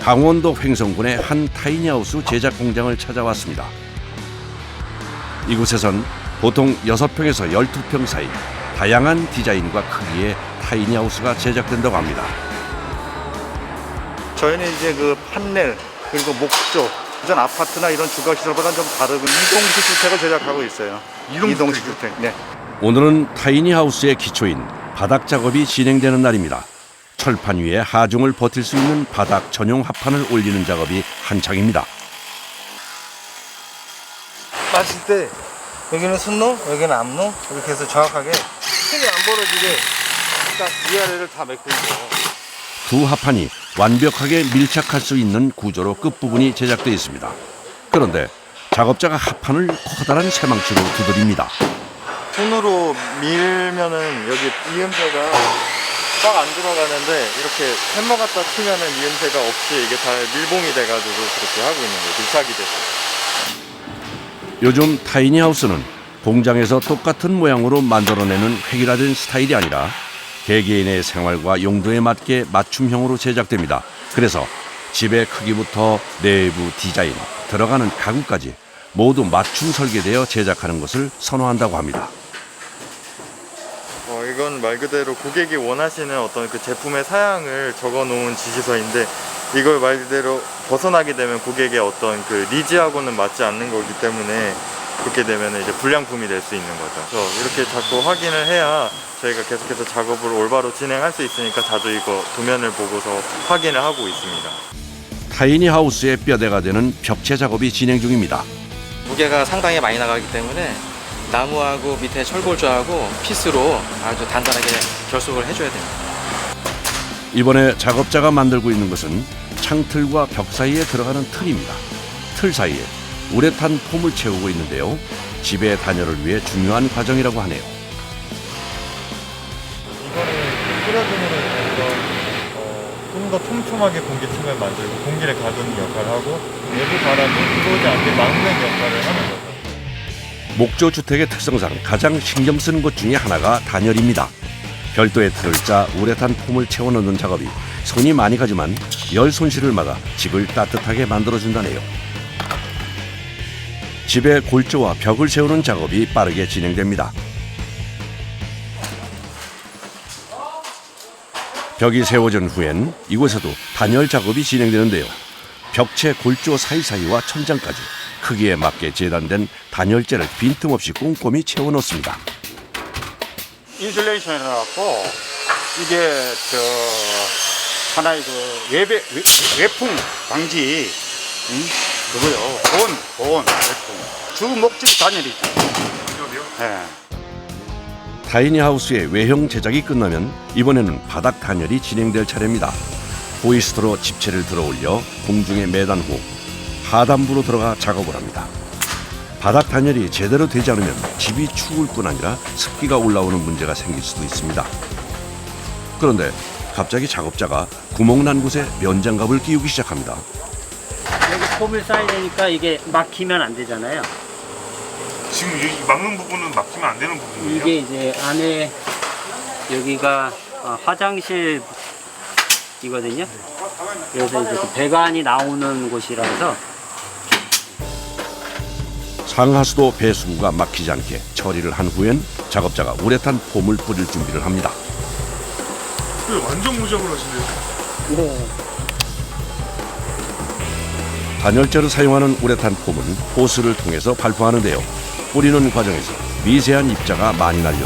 강원도 횡성군의 한 타이니하우스 제작 공장을 찾아왔습니다. 이곳에선 보통 6평에서 12평 사이 다양한 디자인과 크기의 타이니하우스가 제작된다고 합니다. 저희는 이제 그 판넬 그리고 목조, 전 아파트나 이런 주거시설보다는 좀 다르고 이동식 주택을 제작하고 있어요. 이동식 주택. 네. 오늘은 타이니하우스의 기초인 바닥 작업이 진행되는 날입니다. 철판 위에 하중을 버틸 수 있는 바닥 전용 합판을 올리는 작업이 한창입니다. 마실 때 여기는 순로, 여기는 앞로 이렇게 해서 정확하게 힘이 안 벌어지게 딱 위아래를 다 메꾸는 거예요. 두 합판이 완벽하게 밀착할 수 있는 구조로 끝부분이 제작되어 있습니다. 그런데 작업자가 합판을 커다란 새망치로 두드립니다. 손으로 밀면은 여기 이음새가 딱 안 들어가는데 이렇게 햄머 갖다 치면은 이음새가 없이 이게 다 밀봉이 돼가지고 그렇게 하고 있는 거예요. 밀착이 돼서. 요즘 타이니하우스는 공장에서 똑같은 모양으로 만들어내는 획일화된 스타일이 아니라 개개인의 생활과 용도에 맞게 맞춤형으로 제작됩니다. 그래서 집의 크기부터 내부 디자인, 들어가는 가구까지 모두 맞춤 설계되어 제작하는 것을 선호한다고 합니다. 이건 말 그대로 고객이 원하시는 어떤 그 제품의 사양을 적어놓은 지시서인데 이걸 말 그대로 벗어나게 되면 고객의 어떤 그 니즈하고는 맞지 않는 거기 때문에 그렇게 되면 이제 불량품이 될 수 있는 거죠. 그래서 이렇게 자꾸 확인을 해야 저희가 계속해서 작업을 올바로 진행할 수 있으니까 자주 이거 도면을 보고서 확인을 하고 있습니다. 타이니하우스의 뼈대가 되는 벽체 작업이 진행 중입니다. 무게가 상당히 많이 나가기 때문에 나무하고 밑에 철골조하고 피스로 아주 단단하게 결속을 해줘야 됩니다. 이번에 작업자가 만들고 있는 것은 창틀과 벽 사이에 들어가는 틀입니다. 틀 사이에 우레탄 폼을 채우고 있는데요. 집의 단열을 위해 중요한 과정이라고 하네요. 이거는 뿌려주는 좀 더 촘촘하게 공기층을 만들고 공기를 가두는 역할을 하고 내부 바람이 들어오지 않게 막는 역할을 하는 거죠. 목조 주택의 특성상 가장 신경 쓰는 것 중에 하나가 단열입니다. 별도의 틀을 짜 우레탄 폼을 채워 넣는 작업이 손이 많이 가지만 열 손실을 막아 집을 따뜻하게 만들어준다네요. 집의 골조와 벽을 세우는 작업이 빠르게 진행됩니다. 벽이 세워진 후엔 이곳에도 단열 작업이 진행되는데요. 벽체 골조 사이사이와 천장까지 크기에 맞게 재단된 단열재를 빈틈없이 꼼꼼히 채워 넣습니다. 인슐레이션을 해갖고 이게 하나의 그 외풍 방지 그거요. 보온 외풍. 주 목적 단열이죠. 네. 타이니하우스의 외형 제작이 끝나면 이번에는 바닥 단열이 진행될 차례입니다. 호이스트로 집체를 들어올려 공중에 매단 후 하단부로 들어가 작업을 합니다. 바닥 단열이 제대로 되지 않으면 집이 추울 뿐 아니라 습기가 올라오는 문제가 생길 수도 있습니다. 그런데 갑자기 작업자가 구멍 난 곳에 면장갑을 끼우기 시작합니다. 여기 폼을 쌓아야 되니까 이게 막히면 안 되잖아요. 지금 여기 막는 부분은 막히면 안 되는 부분이에요? 이게 이제 안에 여기가 화장실이거든요. 그래서 이제 그 배관이 나오는 곳이라서 상하수도 배수구가 막히지 않게 처리를 한 후엔 작업자가 우레탄 폼을 뿌릴 준비를 합니다. 완전 무작을 하시네요. 네. 단열재로 사용하는 우레탄 폼은 호스를 통해서 발포하는데요. 뿌리는 과정에서 미세한 입자가 많이 날려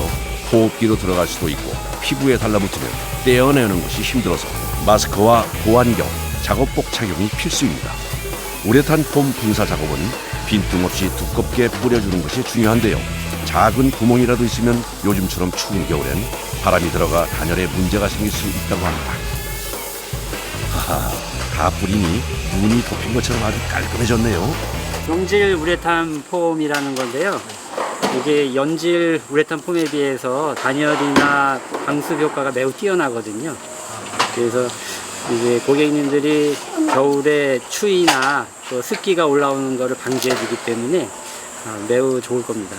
호흡기로 들어갈 수도 있고 피부에 달라붙으면 떼어내는 것이 힘들어서 마스크와 보안경, 작업복 착용이 필수입니다. 우레탄 폼 분사 작업은 빈틈없이 두껍게 뿌려주는 것이 중요한데요. 작은 구멍이라도 있으면 요즘처럼 추운 겨울엔 바람이 들어가 단열에 문제가 생길 수 있다고 합니다. 하하, 다 뿌리니 눈이 덮인 것처럼 아주 깔끔해졌네요. 용질 우레탄 폼이라는 건데요. 이게 연질 우레탄 폼에 비해서 단열이나 방수 효과가 매우 뛰어나거든요. 그래서 이제 고객님들이 겨울에 추위나 또 습기가 올라오는 것을 방지해주기 때문에 매우 좋을 겁니다.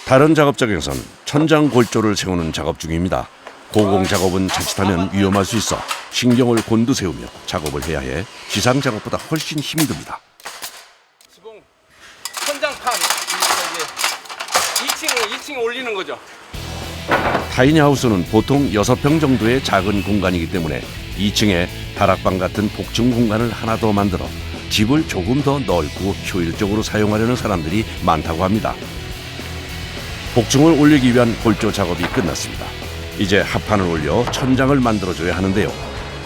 다른 작업장에선 천장 골조를 세우는 작업 중입니다. 고공 작업은 자칫하면 위험할 수 있어 신경을 곤두세우며 작업을 해야 해 지상 작업보다 훨씬 힘이 듭니다. 지붕 천장판 2층에 올리는 거죠. 타이니하우스는 보통 6평 정도의 작은 공간이기 때문에 2층에 다락방 같은 복층 공간을 하나 더 만들어 집을 조금 더 넓고 효율적으로 사용하려는 사람들이 많다고 합니다. 복층을 올리기 위한 골조 작업이 끝났습니다. 이제 합판을 올려 천장을 만들어줘야 하는데요.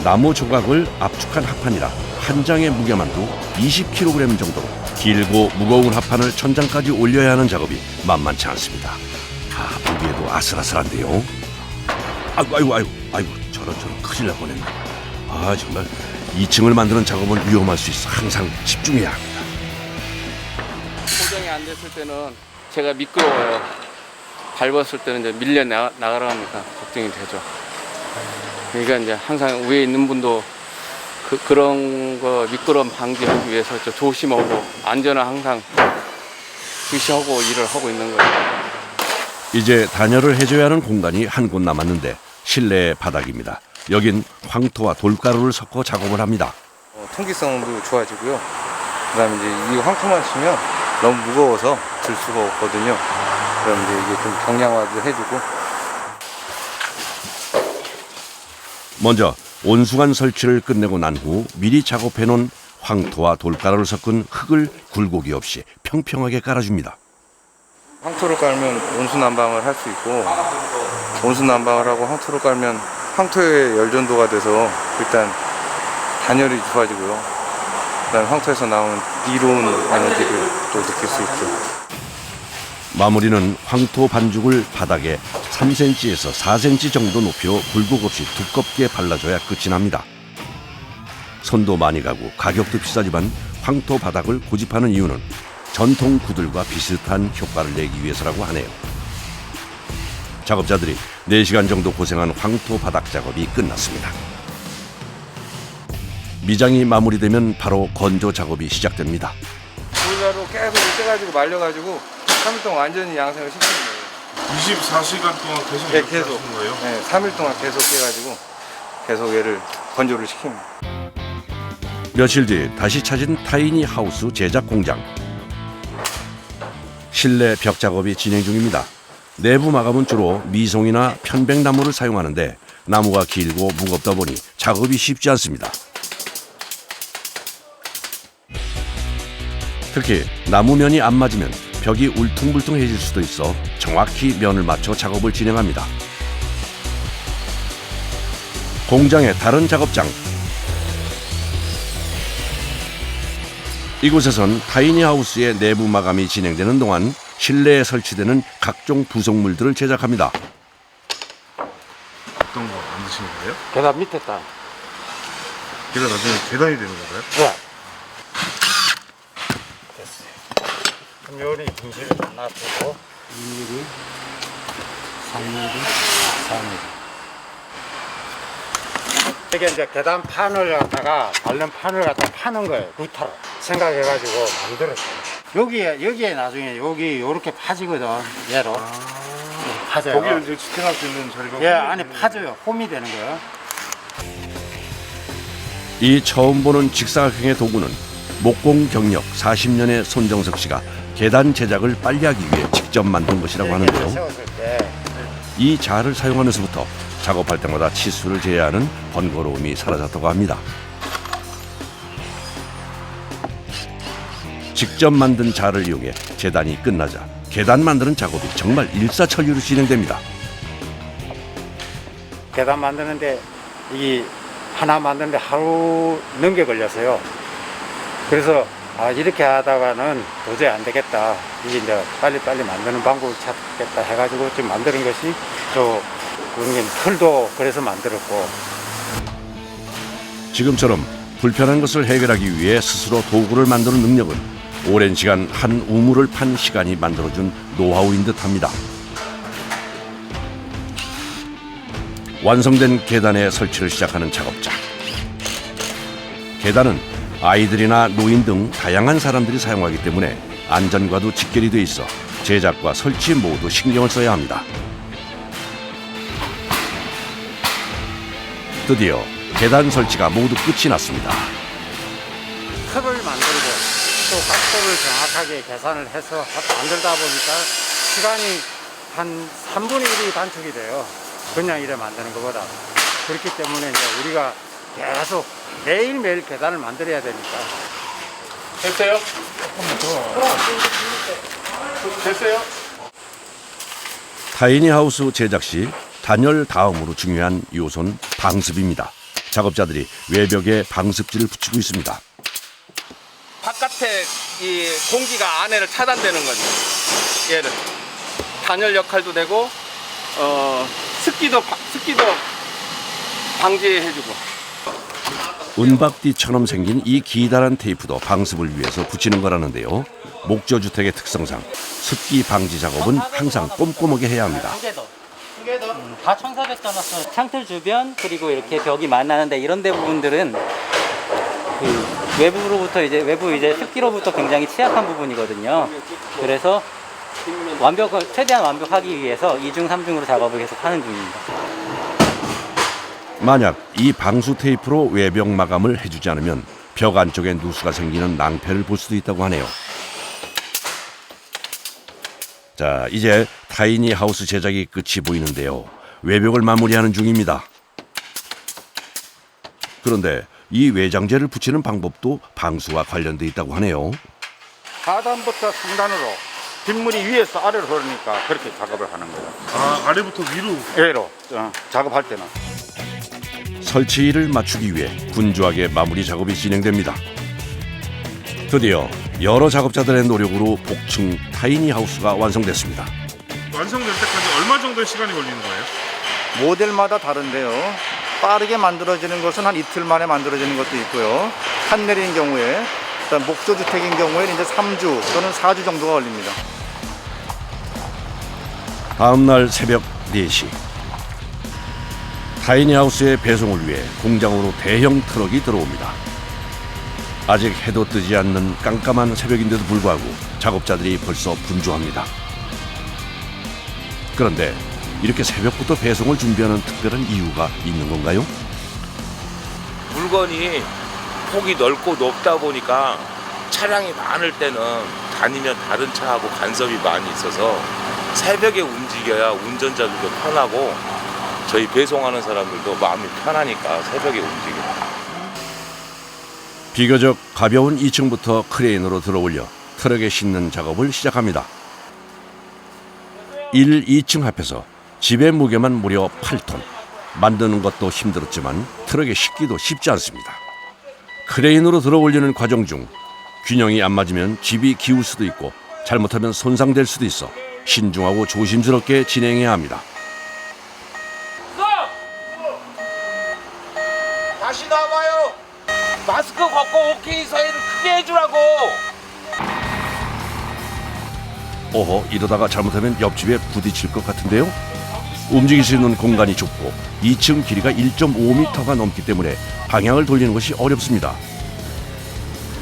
나무 조각을 압축한 합판이라 한 장의 무게만도 20kg 정도로 길고 무거운 합판을 천장까지 올려야 하는 작업이 만만치 않습니다. 보기에도 아슬아슬한데요. 아이고 저런 큰일 날 뻔했네. 정말 2층을 만드는 작업은 위험할 수 있어 항상 집중해야 합니다. 고정이 안 됐을 때는 제가 미끄러워요. 밟았을 때는 이제 밀려 나가라니까 걱정이 되죠. 그러니까 이제 항상 위에 있는 분도 그런 거 미끄럼 방지하기 위해서 조심하고 안전을 항상 주시하고 일을 하고 있는 거예요. 이제 단열을 해줘야 하는 공간이 한 곳 남았는데 실내 바닥입니다. 여긴 황토와 돌가루를 섞어 작업을 합니다. 통기성도 좋아지고요. 그다음에 이제 이 황토만 치면 너무 무거워서 들 수가 없거든요. 그럼 이제 이게 좀 경량화도 해주고. 먼저 온수관 설치를 끝내고 난 후 미리 작업해놓은 황토와 돌가루를 섞은 흙을 굴곡이 없이 평평하게 깔아줍니다. 황토를 깔면 온수 난방을 할 수 있고, 온수 난방을 하고 황토를 깔면 황토의 열전도가 돼서 일단 단열이 좋아지고요. 그다음 황토에서 나오는 이로운 에너지를 또 느낄 수 있죠. 마무리는 황토 반죽을 바닥에 3cm에서 4cm 정도 높이로 굴곡 없이 두껍게 발라줘야 끝이 납니다. 손도 많이 가고 가격도 비싸지만 황토 바닥을 고집하는 이유는 전통 구들과 비슷한 효과를 내기 위해서라고 하네요. 작업자들이 4시간 정도 고생한 황토 바닥 작업이 끝났습니다. 미장이 마무리되면 바로 건조 작업이 시작됩니다. 보일러로 계속 떼가지고 말려가지고 3일 동안 완전히 양생을 시키는 거예요. 24시간 동안 계속 네, 이렇게 계속. 하시는 거예요? 네, 3일 동안 계속 깨가지고 계속 얘를 건조를 시킵니다. 며칠 뒤 다시 찾은 타이니하우스 제작 공장. 실내 벽 작업이 진행 중입니다. 내부 마감은 주로 미송이나 편백나무를 사용하는데 나무가 길고 무겁다 보니 작업이 쉽지 않습니다. 특히 나무면이 안 맞으면 벽이 울퉁불퉁해질 수도 있어 정확히 면을 맞춰 작업을 진행합니다. 공장의 다른 작업장. 이곳에선 타이니하우스의 내부 마감이 진행되는 동안 실내에 설치되는 각종 부속물들을 제작합니다. 어떤 거 만드시는 거예요? 계단 밑에 딱. 걔가 나중에 계단이 되는 건가요? 네. 됐어요. 요리 분실을 놔두고 2mm, 3mm, 4mm. 이게 이제 계단 판을 갖다가 다른 판을 갖다 파는 거예요. 루타로 생각해가지고 만들었어요. 여기에 나중에 여기 요렇게 파지거든. 얘로 파져요. 거기에 이제 지탱할 수 있는 자리가 예, 안에 파져요. 홈이 되는 거예요. 이 처음 보는 직사각형의 도구는 목공 경력 40년의 손정석 씨가 계단 제작을 빨리 하기 위해 직접 만든 것이라고 하는데요. 세웠을 때 이 자를 사용하면서부터 작업할 때마다 치수를 재야 하는 번거로움이 사라졌다고 합니다. 직접 만든 자를 이용해 재단이 끝나자 계단 만드는 작업이 정말 일사천리로 진행됩니다. 계단 만드는데 이 하나 만드는데 하루 넘게 걸렸어요. 그래서 이렇게 하다가는 도저히 안 되겠다. 이게 이제 빨리빨리 만드는 방법을 찾겠다 해가지고 지금 만드는 것이 또 그런 틀도 그래서 만들었고. 지금처럼 불편한 것을 해결하기 위해 스스로 도구를 만드는 능력은 오랜 시간 한 우물을 판 시간이 만들어준 노하우인 듯합니다. 완성된 계단에 설치를 시작하는 작업자. 계단은 아이들이나 노인 등 다양한 사람들이 사용하기 때문에 안전과도 직결이 돼 있어 제작과 설치 모두 신경을 써야 합니다. 드디어 계단 설치가 모두 끝이 났습니다. 탑을 만들고 또 각도를 정확하게 계산을 해서 만들다 보니까 시간이 한 3분의 1이 단축이 돼요. 그냥 이래 만드는 것보다. 그렇기 때문에 이제 우리가 계속 매일매일 계단을 만들어야 되니까. 됐어요? 됐어요? 타이니하우스 제작 시 단열 다음으로 중요한 요소는 방습입니다. 작업자들이 외벽에 방습지를 붙이고 있습니다. 바깥에 이 공기가 안에를 차단되는 거죠. 얘를 단열 역할도 되고 습기도 방지해주고. 은박띠처럼 생긴 이 기다란 테이프도 방습을 위해서 붙이는 거라는데요. 목조주택의 특성상 습기 방지 작업은 항상 꼼꼼하게 해야 합니다. 다 1,400 창틀 주변 그리고 이렇게 벽이 만나는데 이런 데 부분들은 그 외부 습기로부터 굉장히 취약한 부분이거든요. 그래서 최대한 완벽하기 위해서 2중, 3중으로 작업을 계속 하는 중입니다. 만약 이 방수 테이프로 외벽 마감을 해주지 않으면 벽 안쪽에 누수가 생기는 낭패를 볼 수도 있다고 하네요. 자, 이제 타이니하우스 제작이 끝이 보이는데요. 외벽을 마무리하는 중입니다. 그런데 이 외장재를 붙이는 방법도 방수와 관련돼 있다고 하네요. 하단부터 상단으로 빗물이 위에서 아래로 흐르니까 그렇게 작업을 하는 거예요. 아, 아래부터 위로. 예로 작업할 때는. 설치일을 맞추기 위해 분주하게 마무리 작업이 진행됩니다. 드디어 여러 작업자들의 노력으로 복층 타이니하우스가 완성됐습니다. 완성될 때까지 얼마 정도의 시간이 걸리는 거예요? 모델마다 다른데요. 빠르게 만들어지는 것은 한 이틀 만에 만들어지는 것도 있고요. 한내리는 경우에, 일단 목조주택인 경우에는 이제 3주 또는 4주 정도가 걸립니다. 다음 날 새벽 4시. 타이니하우스의 배송을 위해 공장으로 대형 트럭이 들어옵니다. 아직 해도 뜨지 않는 깜깜한 새벽인데도 불구하고 작업자들이 벌써 분주합니다. 그런데 이렇게 새벽부터 배송을 준비하는 특별한 이유가 있는 건가요? 물건이 폭이 넓고 높다 보니까 차량이 많을 때는 다니면 다른 차하고 간섭이 많이 있어서 새벽에 움직여야 운전자들도 편하고 저희 배송하는 사람들도 마음이 편하니까 새벽에 움직여요. 비교적 가벼운 2층부터 크레인으로 들어올려 트럭에 싣는 작업을 시작합니다. 1, 2층 합해서 집의 무게만 무려 8톤. 만드는 것도 힘들었지만 트럭에 싣기도 쉽지 않습니다. 크레인으로 들어올리는 과정 중 균형이 안 맞으면 집이 기울 수도 있고 잘못하면 손상될 수도 있어 신중하고 조심스럽게 진행해야 합니다. 다시 나와요. 마스크 벗고 오케이 사이를 크게 해주라고. 어허, 이러다가 잘못하면 옆집에 부딪힐 것 같은데요? 움직일 수 있는 공간이 좁고 2층 길이가 1.5m가 넘기 때문에 방향을 돌리는 것이 어렵습니다.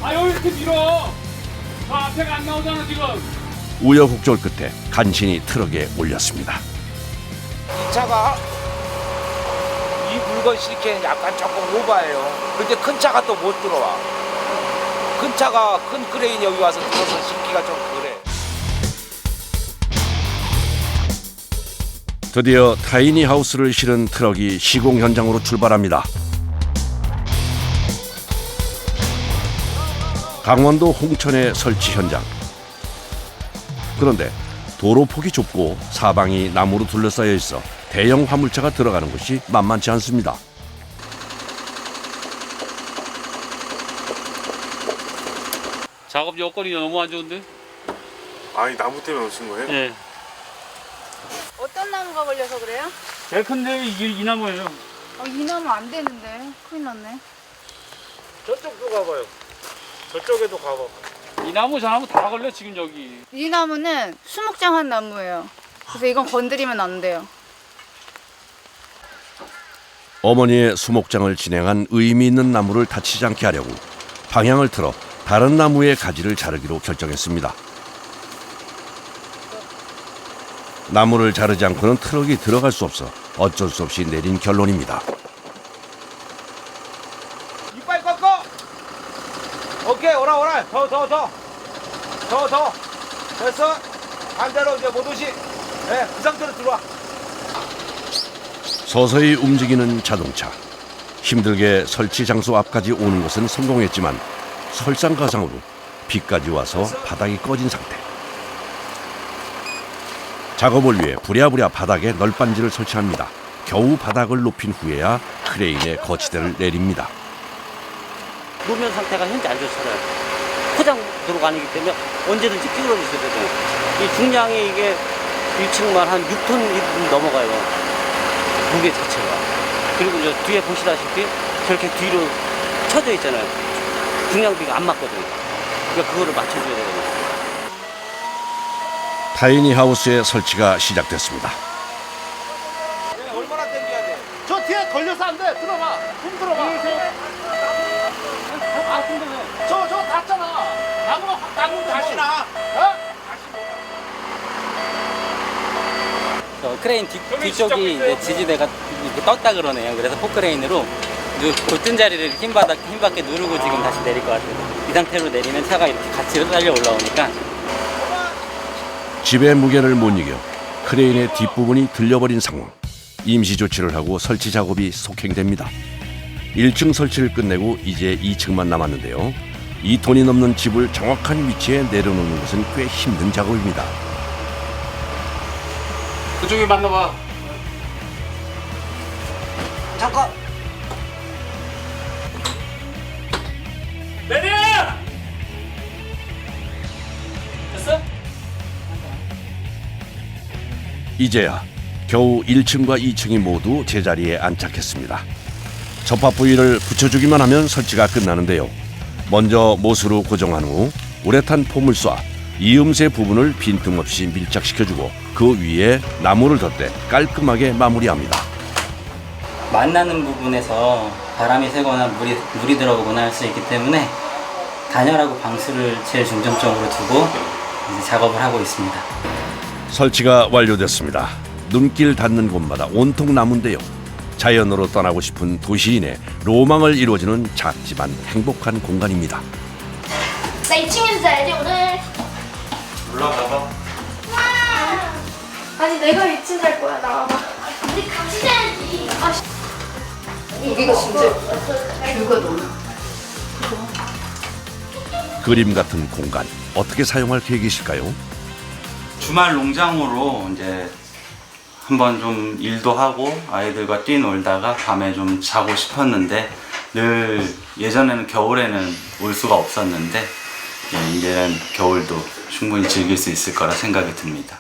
아유 이렇게 밀어. 앞에가 안 나오잖아 지금. 우여곡절 끝에 간신히 트럭에 올렸습니다. 이 차가 이 물건 실기에는 약간 조금 오버해요. 근데 큰 차가 또 못 들어와. 큰 차가 큰 크레인 여기 와서 들어서 실기가 좀 그래. 드디어 타이니하우스를 실은 트럭이 시공 현장으로 출발합니다. 강원도 홍천의 설치 현장. 그런데 도로폭이 좁고 사방이 나무로 둘러싸여 있어 대형 화물차가 들어가는 곳이 만만치 않습니다. 작업 여건이 너무 안 좋은데? 아니, 나무 때문에 오신 거예요? 네. 어떤 나무가 걸려서 그래요? 제일 큰데 이게 이 나무예요. 이 나무 안 되는데 큰일 났네. 저쪽도 가봐요. 저쪽에도 가봐. 이 나무 저 나무 다 걸려 지금 여기. 이 나무는 수목장한 나무예요. 그래서 이건 건드리면 안 돼요. 어머니의 수목장을 진행한 의미 있는 나무를 다치지 않게 하려고 방향을 틀어 다른 나무의 가지를 자르기로 결정했습니다. 나무를 자르지 않고는 트럭이 들어갈 수 없어 어쩔 수 없이 내린 결론입니다. 오케이, 오라. 더. 됐어? 반대로 이제 못 오시. 네, 그 상태로 들어와. 서서히 움직이는 자동차. 힘들게 설치 장소 앞까지 오는 것은 성공했지만 설상가상으로 비까지 와서 바닥이 꺼진 상태. 작업을 위해 부랴부랴 바닥에 널빤지를 설치합니다. 겨우 바닥을 높인 후에야 크레인에 거치대를 내립니다. 노면 상태가 현재 안 좋잖아요. 포장 들어가기 때문에 언제든지 끼우러질 수 있거든요. 이 중량이 이게 1층만 한 6톤 넘어가요. 무게 자체가. 그리고 이제 뒤에 보시다시피 저렇게 뒤로 쳐져 있잖아요. 중량비가 안 맞거든요. 그러니까 그거를 맞춰줘야 되거든요. 타이니하우스의 설치가 시작됐습니다. 얼마나 당겨야 돼? 저 뒤에 걸려서 안 돼. 들어봐. 좀 들어봐. 저 닿잖아. 나무 다시 나. 크레인 뒤쪽이 이제 지지대가 이렇게 떴다 그러네요. 그래서 포크레인으로 뜬 자리를 힘받게 누르고 지금 다시 내릴 것 같아요. 이 상태로 내리면 차가 이렇게 같이 딸려 올라오니까. 집의 무게를 못 이겨 크레인의 뒷부분이 들려버린 상황. 임시 조치를 하고 설치 작업이 속행됩니다. 1층 설치를 끝내고 이제 2층만 남았는데요. 2톤이 넘는 집을 정확한 위치에 내려놓는 것은 꽤 힘든 작업입니다. 그쪽에 만나봐. 잠깐. 내려! 됐어? 이제야 겨우 1층과 2층이 모두 제자리에 안착했습니다. 접합 부위를 붙여주기만 하면 설치가 끝나는데요. 먼저 못으로 고정한 후 우레탄 폼을 쏴 이음새 부분을 빈틈없이 밀착시켜주고 그 위에 나무를 덧대 깔끔하게 마무리합니다. 만나는 부분에서 바람이 새거나 물이 들어오거나 할 수 있기 때문에 단열하고 방수를 제일 중점적으로 두고 이제 작업을 하고 있습니다. 설치가 완료됐습니다. 눈길 닿는 곳마다 온통 나무인데요. 자연으로 떠나고 싶은 도시인의 로망을 이루어주는 작지만 행복한 공간입니다. 나 2층에서 자야지 오늘. 올라가봐. 아니 내가 2층 잘 거야. 나와봐. 우리 같이 자야지. 여기가 진짜 뷰가 너무. 그림 같은 공간 어떻게 사용할 계획이실까요? 주말 농장으로 이제 한번 좀 일도 하고 아이들과 뛰놀다가 밤에 좀 자고 싶었는데 늘 예전에는 겨울에는 올 수가 없었는데 이제는 겨울도 충분히 즐길 수 있을 거라 생각이 듭니다.